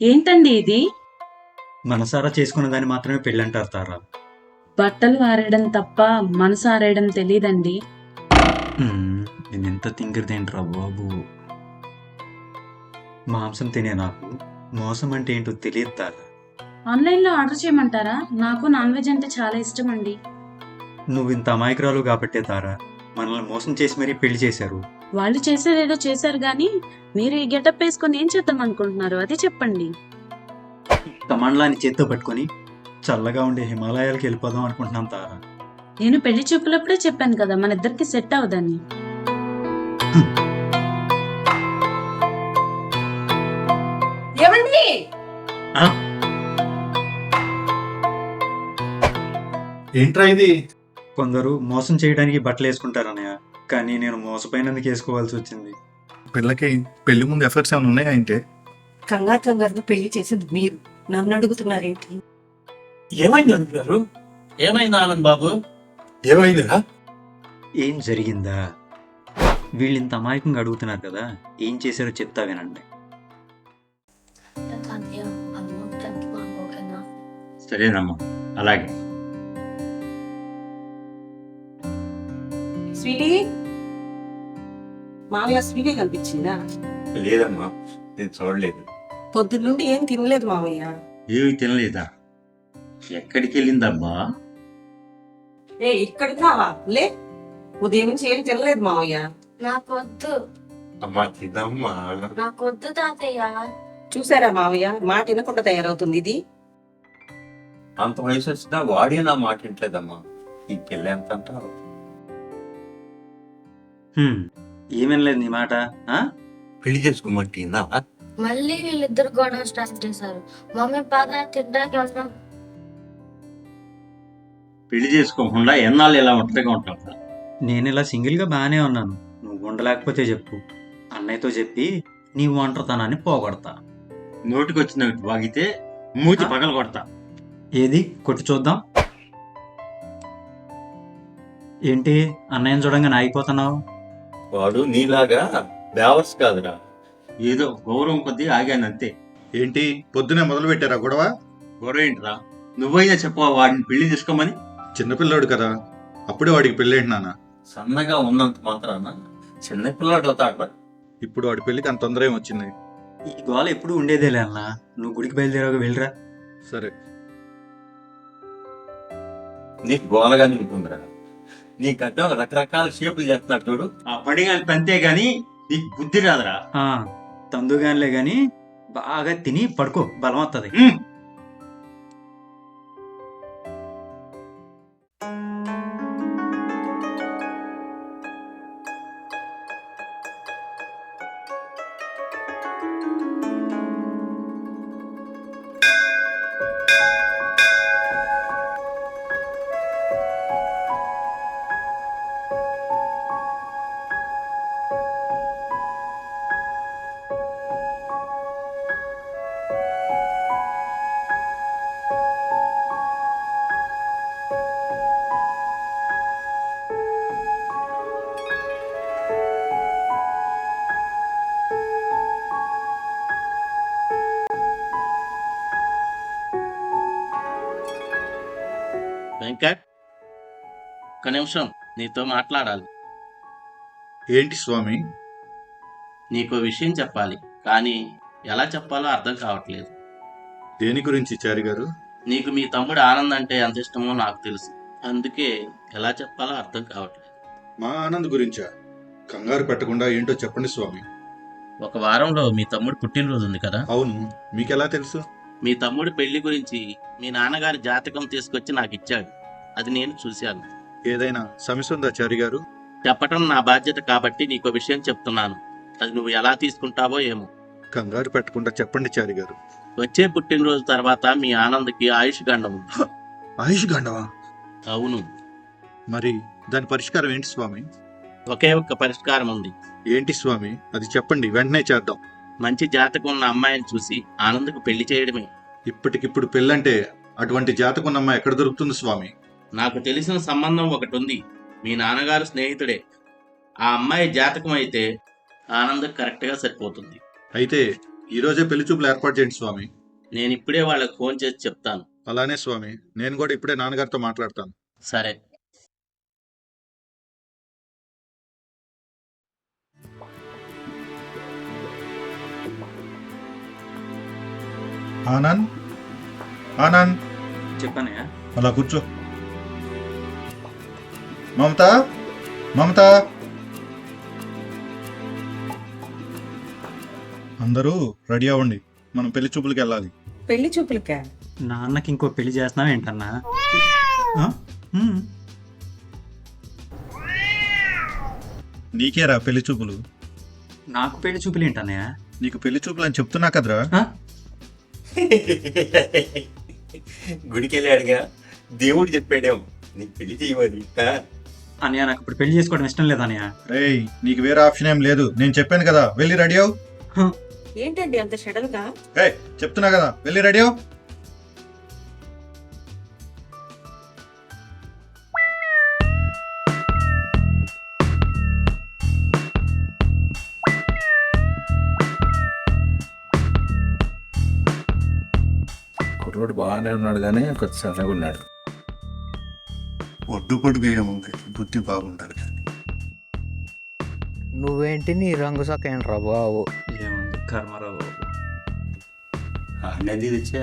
ఏంటండి ఇది? మనసారా చేసుకున్న దాన్ని మాత్రమే పెళ్ళంటారు తారా. బట్టలు ఆరేయడం తప్ప మనసు ఆరేయడం తెలీదండి. నేను ఎంత తింగరదేంట్రా బాబు. మాంసం తినే నాకు మోసం అంటే ఏంటో తెలియదు తారా. ఆన్లైన్లో ఆర్డర్ చేయమంటారా? నాకు నాన్ వెజ్ అంటే చాలా ఇష్టం అండి. నువ్వు ఇంత అమాయకురాలు కాబట్టే తారా మనల్ని మోసం చేసి మరీ పెళ్లి చేశారు. వాళ్ళు చేసేదేదో చేశారు గాని మీరు ఈ గెటప్ వేసుకొని ఏం చేద్దాం అనుకుంటున్నారు అది చెప్పండి. కమండలాన్ని చేత్తో పట్టుకొని చల్లగా ఉండే హిమాలయాలకు వెళ్ళిపోదాం అనుకుంటున్నాం తారా. నేను పెళ్లి చూపులప్పుడే చెప్పాను కదా మన ఇద్దరికి సెట్ అవదని. ఏమండి? ఏంట్రా ఇది? కొందరు మోసం చేయడానికి బట్టలు వేసుకుంటారన్నయ్య, కానీ నేను మోసపోయినందుకు వేసుకోవాల్సి వచ్చింది. పిల్లకి పెళ్లి ముందు ఎఫర్ట్స్ ఏమైనా ఉన్నాయా అంటే? కంగారుగా పెళ్లి చేసింది మీరు నన్ను అడుగుతున్నారేంటి? ఏమైంది అడుగుతారు? ఏమైంది ఆనంద్ బాబు? ఏమైందిరా? ఏం జరిగిందా? వీళ్ళు ఇంత అమాయకంగా అడుగుతున్నారు కదా, ఏం చేశారో చెప్తా వినండి. సరేనమ్మా, అలాగే. స్వీటీ, మామయ్య స్వీటీ కనిపించిందా? లేదమ్మా, నేను చూడలేదు. పొద్దున్న నుండి ఏం తినలేదు మామయ్య. ఏమి తినలేదా? ఎక్కడికి వెళ్ళిందమ్మా? ఇక్కడికి రావా? లే, ఉదయం నుంచి ఏం తినలేదు మామయ్య. నాకొద్దు. అమ్మా తినమ్మా. నాకొద్దు తాతయ్య. చూసారా మామయ్య, మాట వినకుండా తయారవుతుంది ఇది. అంత వయసు వచ్చినా వాడే నా మాట వింటలేదమ్మా. ఈ పిల్ల ఎంత అంటారు? ఏమనలేదు నీ మాట. పెళ్లి చేసుకోమంటున్నా? మళ్ళీ వీళ్ళిద్దరు గొడవ స్టార్ట్ చేశారు. మమ్మీ బాగా తింటాకి వెళ్దాం. పెళ్లి చేసుకోకుండా ఎన్నాళ్ళు ఇలా ఒంటరిగా ఉంటావు? నేను ఇలా సింగిల్గా బాగానే ఉన్నాను, నువ్వు ఉండలేకపోతే చెప్పు. అన్నయ్యతో చెప్పి నీ ఒంటరితనాన్ని పోగొడతా. నోటికి వచ్చినట్టు వాగితే మూతి పగల కొడతా. ఏది కొట్టి చూద్దాం. ఏంటి అన్నయ్యని చూడంగానే ఆగిపోతున్నావు? వాడు నీలాగా బేవర్స్ కాదురా, ఏదో గౌరవం కొద్దీ ఆగానంతే. ఏంటి పొద్దునే మొదలు పెట్టారా గొడవ? గొడవ ఏంట్రా? నువ్వైనా చెప్పవా వాడిని పెళ్లి చేసుకోమని? చిన్నపిల్లాడు కదా, అప్పుడే వాడికి పెళ్లి ఏంటి నాన్న? సన్నగా ఉన్నంత మాత్రాన చిన్నపిల్లాడు అవుతాడు. ఇప్పుడు వాడి పెళ్లికి అంత తొందర ఏం వచ్చింది? ఈ గోల ఎప్పుడు ఉండేదేలే అన్న, నువ్వు గుడికి బయలుదేరాక వెళ్ళరా. సరే. నీకు గోలగా నింపుందిరా. నీకంటే రకరకాల షేపులు చేస్తున్నాడు చూడు, ఆ పని కానీ అంతే గాని నీకు బుద్ధి రాదురా. తందుగానిలే గాని బాగా తిని పడుకో, బలం వస్తుంది. వెంకట్, ఒక్క నిమిషం నీతో మాట్లాడాలి. ఏంటి స్వామి? నీకో విషయం చెప్పాలి, కానీ ఎలా చెప్పాలో అర్థం కావట్లేదు. దేని గురించి చారి గారు? నీకు మీ తమ్ముడు ఆనంద్ అంటే ఎంత ఇష్టమో నాకు తెలుసు, అందుకే ఎలా చెప్పాలో అర్థం కావట్లేదు. మా ఆనంద్ గురించా? కంగారు పెట్టకుండా ఏంటో చెప్పండి స్వామి. ఒక వారంలో మీ తమ్ముడు పుట్టినరోజు ఉంది కదా. అవును, మీకెలా తెలుసు? మీ తమ్ముడు పెళ్లి గురించి మీ నాన్నగారి జాతకం తీసుకొచ్చి నాకు ఇచ్చాడు, అది నేను చూశాను. ఏదైనా సమస్య ఉందా చారి గారు? చెప్పటం నా బాధ్యత కాబట్టి నీకో విషయం చెప్తున్నాను, అది నువ్వు ఎలా తీసుకుంటావో ఏమో. కంగారు పెట్టకుండా చెప్పండి చారి గారు. వచ్చే పుట్టినరోజు తర్వాత మీ ఆనంద్కి ఆయుష్ గండం ఉంది. ఆయుష్ గండవా? అవును. మరి దాని పరిష్కారం ఏంటి స్వామి? ఒకే ఒక్క పరిష్కారం ఉంది. ఏంటి స్వామి? అది చెప్పండి, వెంటనే చేద్దాం. మంచి జాతకం ఉన్న అమ్మాయిని చూసి ఆనంద్కు పెళ్లి చేయడమే. ఇప్పటికిప్పుడు పెళ్ళంటే అటువంటి జాతకున్న అమ్మాయి ఎక్కడ దొరుకుతుంది స్వామి? నాకు తెలిసిన సంబంధం ఒకటి ఉంది, మీ నాన్నగారు స్నేహితుడే. ఆ అమ్మాయి జాతకం అయితే ఆనంద్ కరెక్ట్గా సరిపోతుంది. అయితే ఈ రోజే పెళ్లి చూపులు ఏర్పాటు చేయండి స్వామి. నేను ఇప్పుడే వాళ్ళకి ఫోన్ చేసి చెప్తాను. అలానే స్వామి, నేను కూడా ఇప్పుడే నాన్నగారితో మాట్లాడతాను. సరే. ఆనంద్, ఆనంద్, చెప్పానయ్యా. అలా కూర్చో. మమత, మమత. అందరూ రెడీ అవ్వండి, మనం పెళ్లి చూపులకి వెళ్ళాలి. పెళ్లి చూపులకా? నాన్నకి ఇంకో పెళ్లి చేస్తున్నావు ఏంటన్నా? ఆ? ఉమ్. నీకేరా పెళ్లి చూపులు? నాకు పెళ్లి చూపులు ఏంటన్నయ్య? నీకు పెళ్లి చూపులు అని చెప్తున్నా కదరా. ఆ? గుడికి వెళ్ళాడుగా, దేవుడు చెప్పాడేమో నీకు పెళ్లి చేయమని. అన్నయ్య నాకు ఇప్పుడు పెళ్లి చేసుకోవడం ఇష్టం లేదన్నయ్య. రేయ్, నీకు వేరే ఆప్షన్ ఏం లేదు. నేను చెప్పాను కదా, వెళ్ళి రెడీ అవ్వు. ఏంటండి అంత షడల్ గా? ఏయ్, చెప్తున్నా కదా, వెళ్ళి రెడీ అవ్వు. కుర్రోడు బాగానే ఉన్నాడు కానీ కొంచెం సన్నగా ఉన్నాడు. ఒడ్డు పొడి వేయడం బుద్ధి బాగుండాలి. నువ్వేంటి నీ రంగు సొక్క ఏంట్రా బాబు? ఏముంది కర్మరావు. నది తెచ్చా.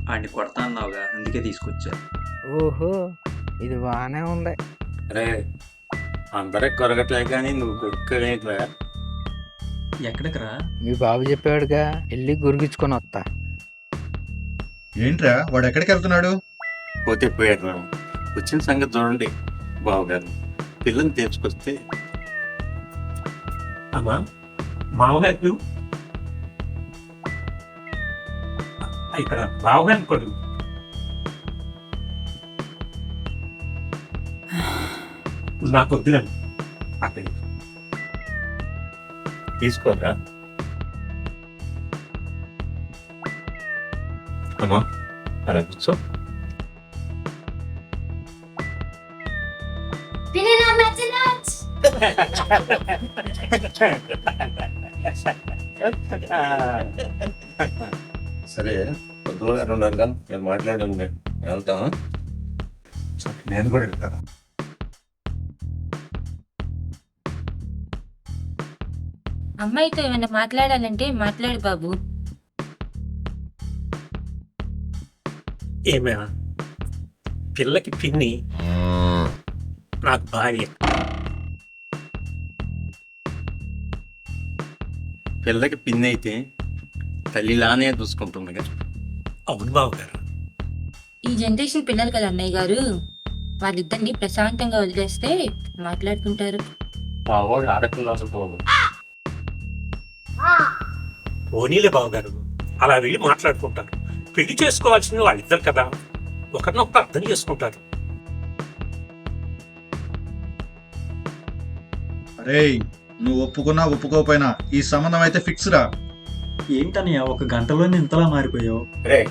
ఆడిని కొడతా అన్నావుగా, అందుకే తీసుకొచ్చా. ఓహో, ఇది బాగానే ఉంది. అరే, అందరికి కొరగట్లే కానీ నువ్వు కొడుకోలేట్రా. ఎక్కడికి రా? మీ బాబు చెప్పాడుగా, వెళ్ళి గురిగించుకొని వస్తా. ఏంట్రా, వాడు ఎక్కడికి వెళ్తున్నాడు? పోతే పోయాడు. వచ్చిన సంగతి చూడండి బావగారు. పిల్లని తెచ్చుకొస్తే అమ్మా, మామగారు ఇక్కడ బావగారిని కొడు. నాకు వద్దులేను అక్కడ తీసుకోరా. అమ్మా, అలా కూర్చో. పిన్ని నా నచ్చినట్స్. సరే, పొద్దుగా ఉన్నారు కానీ నేను మాట్లాడి వెళ్తాను. నేను కూడా వెళ్తాను. అమ్మాయితో ఏమైనా మాట్లాడాలంటే మాట్లాడు బాబు. ఏమే పిల్లకి పిన్ని, నాకు భార్య. పిల్లకి పిన్ అయితే తల్లిలానే చూసుకుంటుందిగా. అవును బావగారు. ఈ జనరేషన్ పిల్లలు కదా అన్నయ్య గారు, వాళ్ళిద్దరిని ప్రశాంతంగా వదిలేస్తే మాట్లాడుకుంటారు. బావోడు ఆడపిల్లలు పోదు. పోనీలే బావగారు, అలా వెళ్ళి మాట్లాడుకుంటారు. పెళ్లి చేసుకోవాల్సింది వాళ్ళిద్దరు కదా, ఒకరినొకరు అర్థం చేసుకుంటారు. రేయ్, నువ్వు ఒప్పుకున్నా ఒప్పుకోపోయినా ఈ సంబంధం అయితే ఫిక్స్ రా. ఏంటన్నయ్య, ఒక గంటలోనే ఇంతలా మారిపోయావు? రే,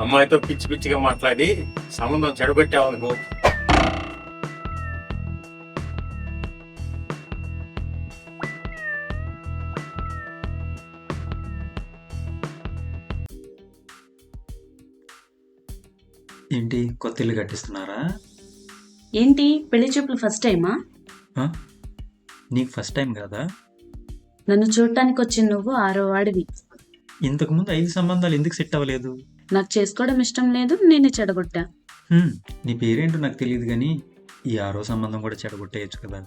అమ్మాయితో పిచ్చి పిచ్చిగా మాట్లాడి సంబంధం చెడగొట్టావనుకో. ఏంటి, కొత్త ఇల్లు కట్టిస్తున్నారా? ఏంటి పెళ్లి చూపులు ఫస్ట్ టైమా? ఆ? నీకు ఫస్ట్ టైం కదా? నన్ను చూడటానికి వచ్చిన నువ్వు 6వ వాడివి. ఇంతకుముందు 5 సంబంధాలు ఎందుకు సెట్ అవ్వలేదు? నాకు చేసుకోవడం ఇష్టం లేదు, నేనే చెడగొట్టా. నీ పేరేంటో నాకు తెలియదు కానీ ఈ 6వ సంబంధం కూడా చెడగొట్టేయచ్చు కదా.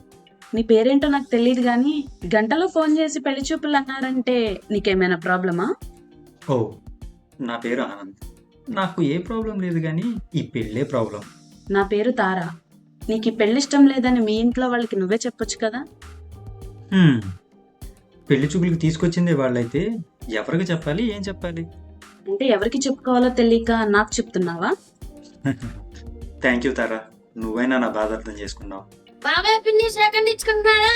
నీ పేరేంటో నాకు తెలియదు కానీ గంటలో ఫోన్ చేసి పెళ్లి చూపులు అన్నారంటే నీకేమైనా ప్రాబ్లమా? ఓ, నా పేరు ఆనంద్. నాకు ఏ ప్రాబ్లం లేదు కానీ ఈ పెళ్ళే ప్రాబ్లం. నా పేరు తారా. నీకు ఈ పెళ్లి ఇష్టం లేదని మీ ఇంట్లో వాళ్ళకి నువ్వే చెప్పొచ్చు కదా. పెళ్లి చూపులకు తీసుకొచ్చిందే వాళ్ళైతే ఎవరికి చెప్పాలి, ఏం చెప్పాలి? అంటే ఎవరికి చెప్పుకోవాలో తెలియక నాకు చెప్తున్నావా? థ్యాంక్ యూ తారా, నువ్వైనా నా బాధ అర్థం చేసుకున్నావు. బాబాయ్ పిన్ని సెకండ్ ఇచ్చుకుంటున్నారా?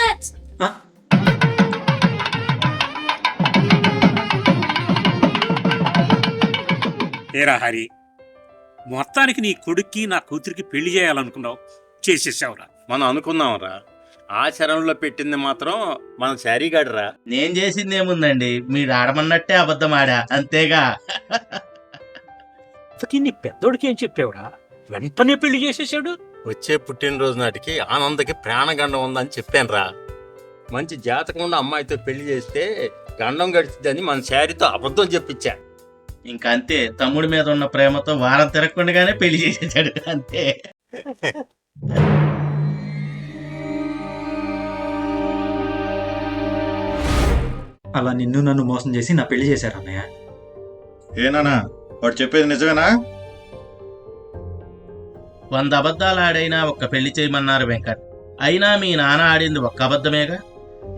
ఆ? ఏరా హరి, మొత్తానికి నీ కొడుక్కి నా కూతురికి పెళ్లి చేయాలనుకున్నావు, చేసేసావురా. మనం అనుకున్నాంరా, ఆచరణలో పెట్టింది మాత్రం మన శారీ గడరా. నేను చేసింది ఏముందండి, మీరు ఆడమన్నట్టే అబద్ధం ఆడా, అంతేగా. అసలు నీ పెద్దోడికి ఏం చెప్పావురా? వెంటనే పెళ్లి చేసేసాడు. వచ్చే పుట్టినరోజు నాటికి ఆనందకి ప్రాణగండం ఉందని చెప్పానురా. మంచి జాతకం ఉన్న అమ్మాయితో పెళ్లి చేస్తే గండం గడిచిద్దని మన శారీతో అబద్ధం చెప్పించా. ఇంకంతే, తమ్ముడి మీద ఉన్న ప్రేమతో వారం తిరగకుండానే పెళ్లి చేసేసాడు, అంతే. అలా నిన్ను నన్ను మోసం చేసి నా పెళ్లి చేశారు అన్నయ్య. ఏనానా వాడు చెప్పేది నిజమేనా? 100 అబద్ధాలు ఆడైనా ఒక్క పెళ్లి చేయమన్నారు వెంకట్. అయినా మీ నాన్న ఆడింది ఒక్క అబద్ధమేగా.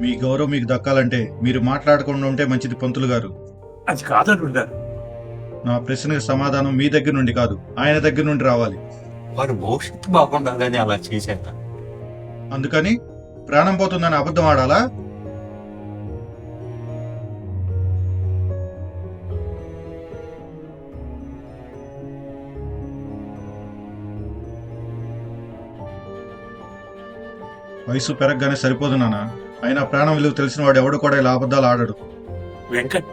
మీ గౌరవం మీకు దక్కాలంటే మీరు మాట్లాడకుండా ఉంటే మంచిది పంతులు గారు. అది కాదనున్నారు. నా ప్రశ్నకు సమాధానం మీ దగ్గర నుండి కాదు, ఆయన దగ్గర నుండి రావాలి. వాడు భవిష్యత్తు బాగుండాలని అలా చేశాను. అందుకని ప్రాణం పోతుందని అబద్ధం ఆడాలా? వయసు పెరగగానే సరిపోదు నాన్న. అయినా ప్రాణం విలువ తెలిసిన వాడు ఎవడు కూడా ఇలా అబద్ధాలు ఆడడు. వెంకట్,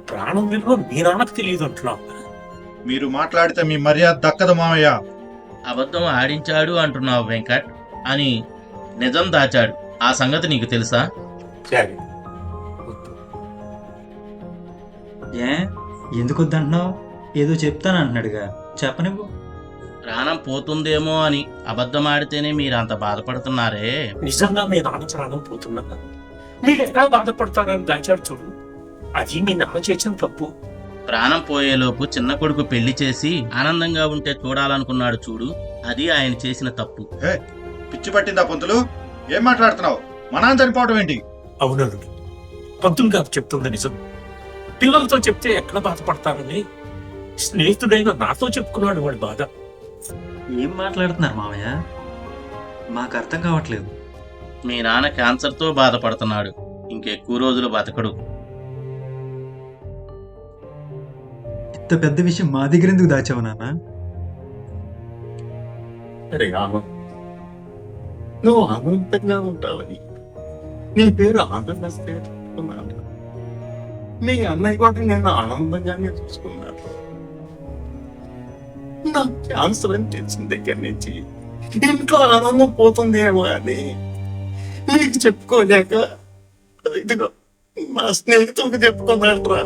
ప్రాణం విలువ మీ నాన్నకు తెలియదు అంటున్నావు. మీరు మాట్లాడితే మీ మర్యాద దక్కదు మామయ్య. అబద్ధం ఆడించాడు అంటున్నావు వెంకట్, అని నిజం దాచాడు. ఆ సంగతి నీకు తెలుసా? సరే, ఏ ఎందుకు వద్దంటున్నావు? ఏదో చెప్తాను అంటున్నాడుగా, చెప్పనివ్వు. ప్రాణం పోతుందేమో అని అబద్ధం ఆడితేనే మీరు అంత బాధపడుతున్నారే. నిజంగా మీ నాన్న ప్రాణం పోతున్నా మీరు ఎలా బాధపడతారని దాచాడు చూడు. అది మీ నాన్న చేసిన తప్పు. ప్రాణం పోయేలోపు చిన్న కొడుకు పెళ్లి చేసి ఆనందంగా ఉంటే చూడాలనుకున్నాడు చూడు, అది ఆయన చేసిన తప్పు. పిచ్చి పట్టిందా పంతులు? ఏం మాట్లాడుతున్నావు? మా నాన్న చనిపోవడం ఏంటి? అవునడు, పంతులు గారు చెప్తుంది నిజం. పిల్లలతో చెప్తే ఎక్కడ బాధపడతారని స్నేహితుడైన నాతో చెప్పుకున్నాడు వాడి బాధ. ఏం మాట్లాడుతున్నారు మామయ్య? మాకు అర్థం కావట్లేదు. మీ నాన్న క్యాన్సర్తో బాధపడుతున్నాడు, ఇంకెక్కువ రోజులు బతకడు. ఇంత పెద్ద విషయం మా దగ్గర ఎందుకు దాచావు నాన్న? అరే ఆనంద్, నువ్వు ఆనందంగా ఉంటావని నీ పేరు ఆనంద్ వస్తే చెప్పుకున్నాను. మీ అన్నయ్య కూడా నేను ఆనందంగానే చూసుకున్నాను. నా క్యాన్సర్ అని తెలిసిన దగ్గర నుంచి ఇంట్లో ఆనందం పోతుందేమో అని నీకు చెప్పుకోలేక ఇదిగో మా స్నేహితుడికి చెప్పుకున్నాను రా.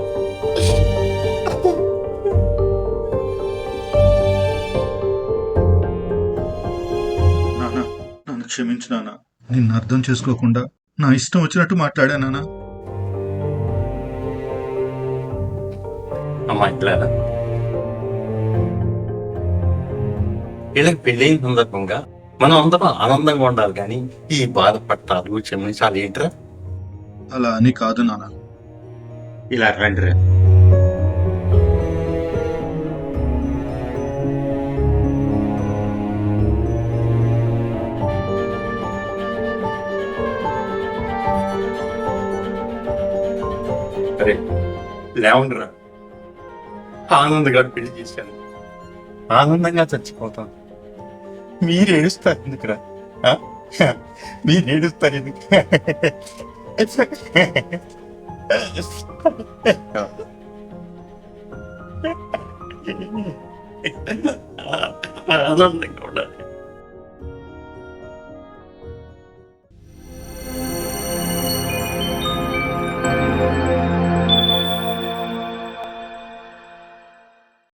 నాన్న, నన్ను క్షమించు నాన్న. నిన్ను అర్థం చేసుకోకుండా నా ఇష్టం వచ్చినట్టు మాట్లాడా నాన్న. అమ్మా ఇట్లా వీళ్ళకి పెళ్ళైన సందర్భంగా మనం అందరం ఆనందంగా ఉండాలి, కానీ ఈ బాధపట్టాలు క్షమించాలి ఏంట్రా? అలా అని కాదు నాన్న. ఇలా రండిరా. అరే లేవండిరా. ఆనందంగా పెళ్లి చేశాను, ఆనందంగా చచ్చిపోతాను. మీరు ఏడుస్తారు ఎందుకురా? మీరు ఏడుస్తారు ఎందుకు? ఆనందంగా ఉండాలి.